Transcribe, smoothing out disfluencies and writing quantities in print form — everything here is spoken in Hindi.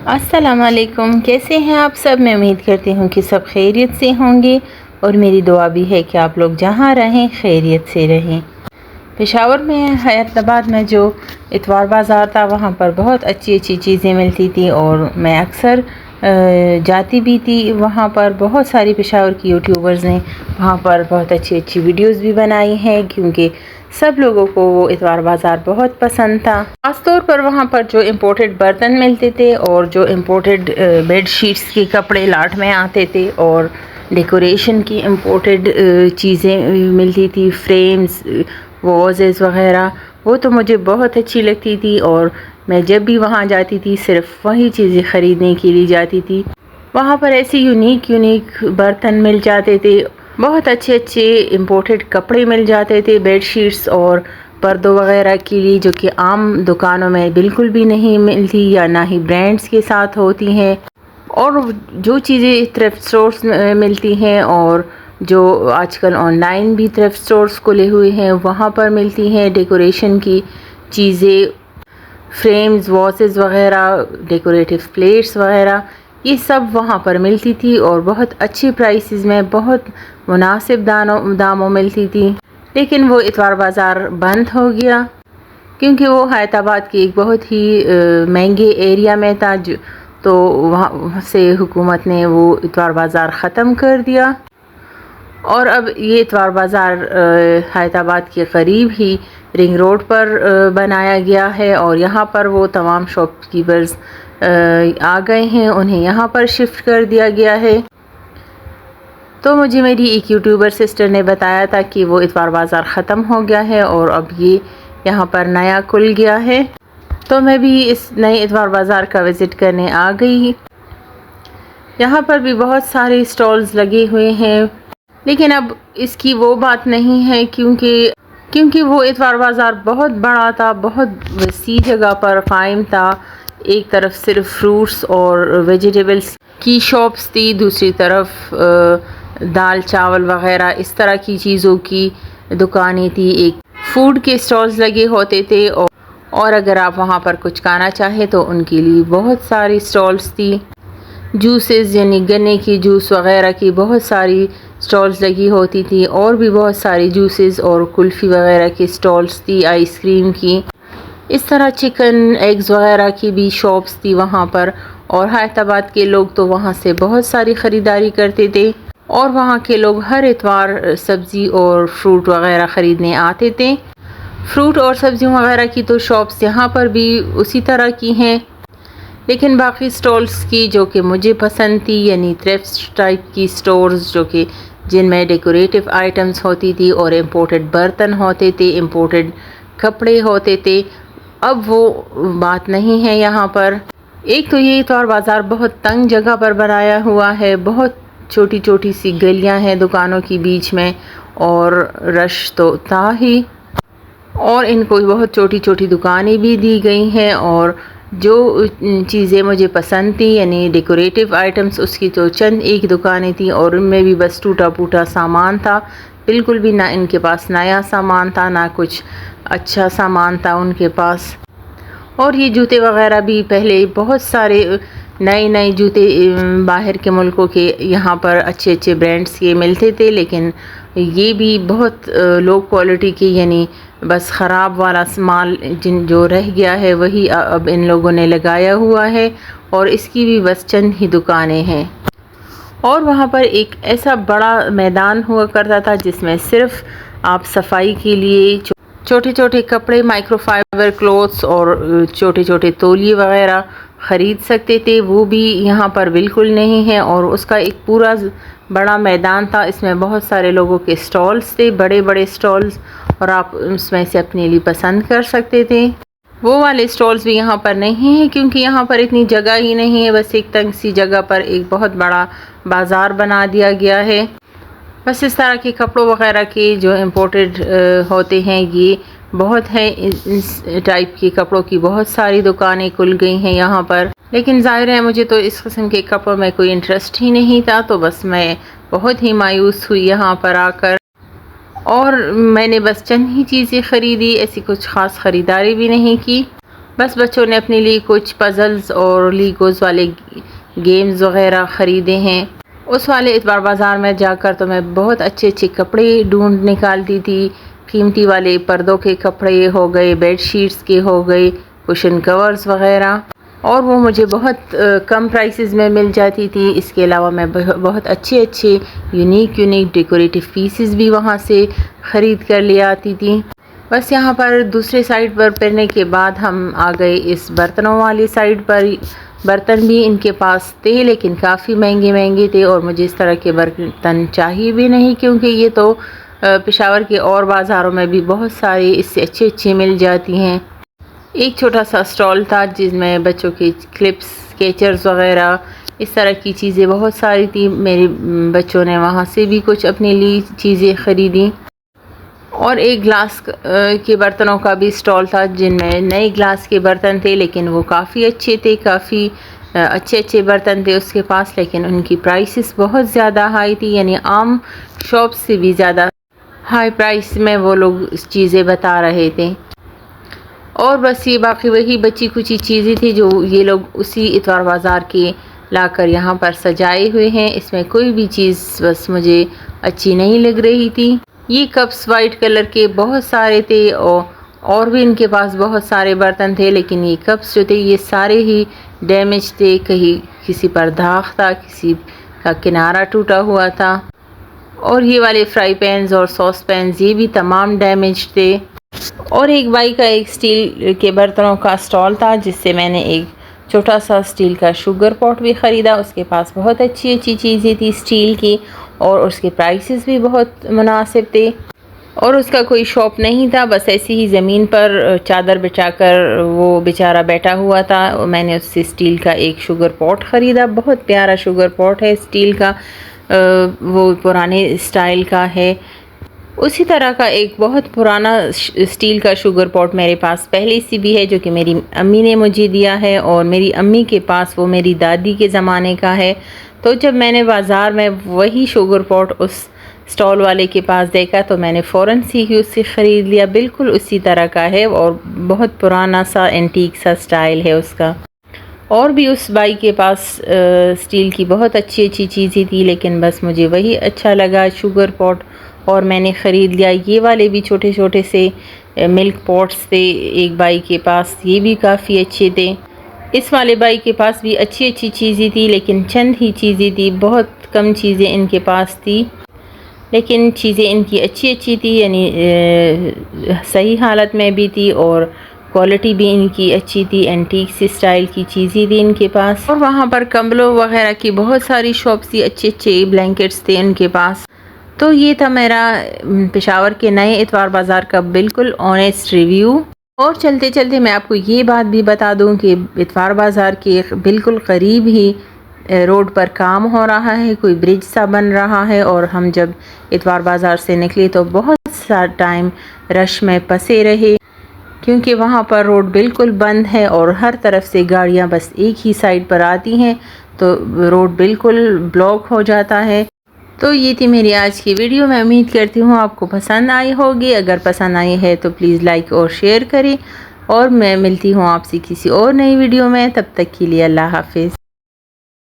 अस्सलाम वालेकुम। कैसे हैं आप सब? मैं उम्मीद करती हूँ कि सब खैरियत से होंगे और मेरी दुआ भी है कि आप लोग जहाँ रहें खैरियत से रहें। पेशावर में हैदराबाद में जो इतवार बाज़ार था वहाँ पर बहुत अच्छी अच्छी चीज़ें मिलती थी और मैं अक्सर जाती भी थी। वहाँ पर बहुत सारी पेशावर की यूट्यूबर्स ने वहाँ पर बहुत अच्छी अच्छी वीडियोस भी बनाई हैं क्योंकि सब लोगों को वो इतवार बाज़ार बहुत पसंद था। ख़ास तौर पर वहाँ पर जो इम्पोर्टेड बर्तन मिलते थे और जो इम्पोर्टेड बेड शीट्स के कपड़े लाट में आते थे और डेकोरेशन की इम्पोर्टेड चीज़ें मिलती थी, फ्रेम्स, वॉजेस वग़ैरह, वो तो मुझे बहुत अच्छी लगती थी और मैं जब भी वहाँ जाती थी सिर्फ वही चीज़ें ख़रीदने के लिए जाती थी। वहाँ पर ऐसे यूनिक बर्तन मिल जाते थे, बहुत अच्छे अच्छे इम्पोर्टेड कपड़े मिल जाते थे, बेडशीट्स और पर्दों वग़ैरह के लिए, जो कि आम दुकानों में बिल्कुल भी नहीं मिलती या ना ही ब्रांड्स के साथ होती हैं। और जो चीज़ें थ्रिफ्ट स्टोर्स में मिलती हैं और जो आजकल ऑनलाइन भी थ्रिफ्ट स्टोर्स खुले हुए हैं वहाँ पर मिलती हैं डेकोरेशन की चीज़ें, फ्रेम्स, वॉसेस वग़ैरह, डेकोरेटिव प्लेट्स वग़ैरह, ये सब वहाँ पर मिलती थी और बहुत अच्छी प्राइसेस में बहुत मुनासिब दामों मिलती थी। लेकिन वो इतवार बाज़ार बंद हो गया क्योंकि वो हैदराबाद के एक बहुत ही महंगे एरिया में था, तो वहाँ से हुकूमत ने वो इतवार बाज़ार ख़त्म कर दिया। और अब ये इतवार बाज़ार हैदराबाद के करीब ही रिंग रोड पर बनाया गया है और यहाँ पर वो तमाम शॉपकीपर्स आ गए हैं, उन्हें यहाँ पर शिफ्ट कर दिया गया है। तो मुझे मेरी एक यूट्यूबर सिस्टर ने बताया था कि वो इतवार बाज़ार ख़त्म हो गया है और अब ये यहाँ पर नया खुल गया है, तो मैं भी इस नए इतवार बाज़ार का विज़िट करने आ गई। यहाँ पर भी बहुत सारे स्टॉल्स लगे हुए हैं, लेकिन अब इसकी वो बात नहीं है क्योंकि वो इतवार बाज़ार बहुत बड़ा था, बहुत वसी जगह पर कायम था। एक तरफ सिर्फ फ्रूट्स और वेजिटेबल्स की शॉप्स थी, दूसरी तरफ दाल चावल वग़ैरह इस तरह की चीज़ों की दुकानें थी, एक फूड के स्टॉल्स लगे होते थे और अगर आप वहाँ पर कुछ खाना चाहें तो उनके लिए बहुत सारी स्टॉल्स थी। जूसेस यानी गन्ने की जूस वग़ैरह की बहुत सारी स्टॉल्स लगी होती थी और भी बहुत सारी जूसेस और कुल्फ़ी वग़ैरह की स्टॉल्स थी, आइसक्रीम की, इस तरह चिकन एग्स वग़ैरह की भी शॉप्स थी वहाँ पर। और हैदराबाद के लोग तो वहाँ से बहुत सारी ख़रीदारी करते थे और वहाँ के लोग हर इतवार सब्ज़ी और फ्रूट वग़ैरह ख़रीदने आते थे। फ्रूट और सब्ज़ियों वग़ैरह की तो शॉप्स यहाँ पर भी उसी तरह की हैं, लेकिन बाकी स्टॉल्स की जो कि मुझे पसंद थी यानी थ्रिफ्ट टाइप की स्टोर्स, जो कि जिनमें डेकोरेटिव आइटम्स होती थी और इम्पोर्टेड बर्तन होते थे, इम्पोर्टेड कपड़े होते थे, अब वो बात नहीं है यहाँ पर। एक तो ये इतवार बाज़ार बहुत तंग जगह पर बनाया हुआ है, बहुत छोटी छोटी सी गलियाँ हैं दुकानों की बीच में और रश तो था ही, और इनको बहुत छोटी छोटी दुकानें भी दी गई हैं और जो चीज़ें मुझे पसंद थी यानी डेकोरेटिव आइटम्स, उसकी तो चंद एक दुकानें थी और उनमें भी बस टूटा फूटा सामान था, बिल्कुल भी ना इनके पास नया सामान था ना कुछ अच्छा सामान था उनके पास। और ये जूते वग़ैरह भी पहले बहुत सारे नए जूते बाहर के मुल्कों के यहाँ पर अच्छे अच्छे ब्रांड्स के मिलते थे, लेकिन ये भी बहुत लो क्वालिटी के यानी बस ख़राब वाला माल जो रह गया है वही अब इन लोगों ने लगाया हुआ है और इसकी भी बस चंद ही दुकानें हैं। और वहाँ पर एक ऐसा बड़ा मैदान हुआ करता था जिसमें सिर्फ आप सफाई के लिए छोटे छोटे कपड़े, माइक्रोफाइबर क्लोथ्स और छोटे छोटे तौलिए वग़ैरह ख़रीद सकते थे, वो भी यहाँ पर बिल्कुल नहीं है। और उसका एक पूरा बड़ा मैदान था, इसमें बहुत सारे लोगों के स्टॉल्स थे, बड़े बड़े स्टॉल्स, और आप उसमें से अपने लिए पसंद कर सकते थे। वो वाले स्टॉल्स भी यहाँ पर नहीं हैं क्योंकि यहाँ पर इतनी जगह ही नहीं है, बस एक तंग सी जगह पर एक बहुत बड़ा बाज़ार बना दिया गया है। बस इस तरह के कपड़ों वग़ैरह के जो इम्पोर्टेड होते हैं ये बहुत है, इस टाइप के कपड़ों की बहुत सारी दुकानें खुल गई हैं यहाँ पर, लेकिन ज़ाहिर है मुझे तो इस किस्म के कपड़ों में कोई इंटरेस्ट ही नहीं था, तो बस मैं बहुत ही मायूस हुई यहाँ पर आकर और मैंने बस चंद ही चीज़ें ख़रीदी, ऐसी कुछ ख़ास ख़रीदारी भी नहीं की। बस बच्चों ने अपने लिए कुछ पज़ल्स और लीगोज़ वाले गेम्स वग़ैरह ख़रीदे हैं। उस वाले इतवार बाज़ार में जाकर तो मैं बहुत अच्छे अच्छे कपड़े ढूंढ निकालती थी। कीमती वाले पर्दों के कपड़े हो गए, बेड शीट्स के हो गए, कुशन कवर्स वग़ैरह, और वो मुझे बहुत कम प्राइसेस में मिल जाती थी। इसके अलावा मैं बहुत अच्छे अच्छे यूनिक डेकोरेटिव पीसेस भी वहाँ से ख़रीद कर ले आती थी। बस यहाँ पर दूसरे साइड पर फिरने के बाद हम आ गए इस बर्तनों वाली साइड पर। बर्तन भी इनके पास थे लेकिन काफ़ी महंगे थे और मुझे इस तरह के बर्तन चाहिए भी नहीं, क्योंकि ये तो पेशावर के और बाज़ारों में भी बहुत सारे इससे अच्छे मिल जाती हैं। एक छोटा सा स्टॉल था जिसमें बच्चों के क्लिप्स, स्केचर्स वग़ैरह इस तरह की चीज़ें बहुत सारी थी। मेरे बच्चों ने वहाँ से भी कुछ अपने लिए चीज़ें ख़रीदी। और एक ग्लास के बर्तनों का भी स्टॉल था जिनमें नए ग्लास के बर्तन थे, लेकिन वो काफ़ी अच्छे थे, काफ़ी अच्छे बर्तन थे उसके पास, लेकिन उनकी प्राइसेस बहुत ज़्यादा हाई थी, यानी आम शॉप से भी ज़्यादा हाई प्राइस में वो लोग चीज़ें बता रहे थे। और बस ये बाकी वही बची कुछ चीज़ें थी जो ये लोग उसी इतवार बाज़ार के लाकर यहाँ पर सजाए हुए हैं। इसमें कोई भी चीज़ बस मुझे अच्छी नहीं लग रही थी। ये कप्स वाइट कलर के बहुत सारे थे और भी इनके पास बहुत सारे बर्तन थे, लेकिन ये कप्स जो थे ये सारे ही डैमेज थे। कहीं किसी पर दाग था, किसी का किनारा टूटा हुआ था, और ये वाले फ्राई पैन्स और सॉस पैन्स ये भी तमाम डैमेज थे। और एक बाई का एक स्टील के बर्तनों का स्टॉल था जिससे मैंने एक छोटा सा स्टील का शुगर पॉट भी ख़रीदा। उसके पास बहुत अच्छी चीज़ें थी स्टील की, और उसके प्राइसेस भी बहुत मुनासिब थे। और उसका कोई शॉप नहीं था, बस ऐसी ही ज़मीन पर चादर बिछाकर वो बेचारा बैठा हुआ था। मैंने उससे स्टील का एक शुगर पॉट ख़रीदा। बहुत प्यारा शुगर पॉट है स्टील का, वो पुराने स्टाइल का है। उसी तरह का एक बहुत पुराना स्टील का शुगर पॉट मेरे पास पहले से भी है, जो कि मेरी अम्मी ने मुझे दिया है, और मेरी अम्मी के पास वो मेरी दादी के ज़माने का है। तो जब मैंने बाज़ार में वही शुगर पॉट उस स्टॉल वाले के पास देखा तो मैंने फ़ौरन से ही उससे ख़रीद लिया। बिल्कुल उसी तरह का है और बहुत पुराना सा एंटीक सा स्टाइल है उसका। और भी उस बाई के पास स्टील की बहुत अच्छी चीज़ें थी, लेकिन बस मुझे वही अच्छा लगा शुगर पॉट, और मैंने ख़रीद लिया। ये वाले भी छोटे से मिल्क पॉट्स थे एक बाई के पास, ये भी काफ़ी अच्छे थे। इस वाले बाई के पास भी अच्छी चीज़ें थी, लेकिन चंद ही चीज़ें थी, बहुत कम चीज़ें इनके पास थी, लेकिन चीज़ें इनकी अच्छी थी, यानी सही हालत में भी थी और क्वालिटी भी इनकी अच्छी थी। एंटीक सी स्टाइल की चीज़ें थी इनके पास। और वहाँ पर कंबलों वगैरह की बहुत सारी शॉप्स थी, अच्छे ब्लैंकेट्स थे इनके पास। तो ये था मेरा पेशावर के नए इतवार बाज़ार का बिल्कुल ऑनेस्ट रिव्यू। और चलते मैं आपको ये बात भी बता दूं कि इतवार बाज़ार के बिल्कुल करीब ही रोड पर काम हो रहा है, कोई ब्रिज सा बन रहा है। और हम जब इतवार बाज़ार से निकले तो बहुत सा टाइम रश में फंसे रहे, क्योंकि वहाँ पर रोड बिल्कुल बंद है और हर तरफ से गाड़ियाँ बस एक ही साइड पर आती हैं, तो रोड बिल्कुल ब्लॉक हो जाता है। तो ये थी मेरी आज की वीडियो। मैं उम्मीद करती हूँ आपको पसंद आई होगी। अगर पसंद आई है तो प्लीज़ लाइक और शेयर करें, और मैं मिलती हूँ आपसे किसी और नई वीडियो में। तब तक के लिए अल्लाह हाफिज़।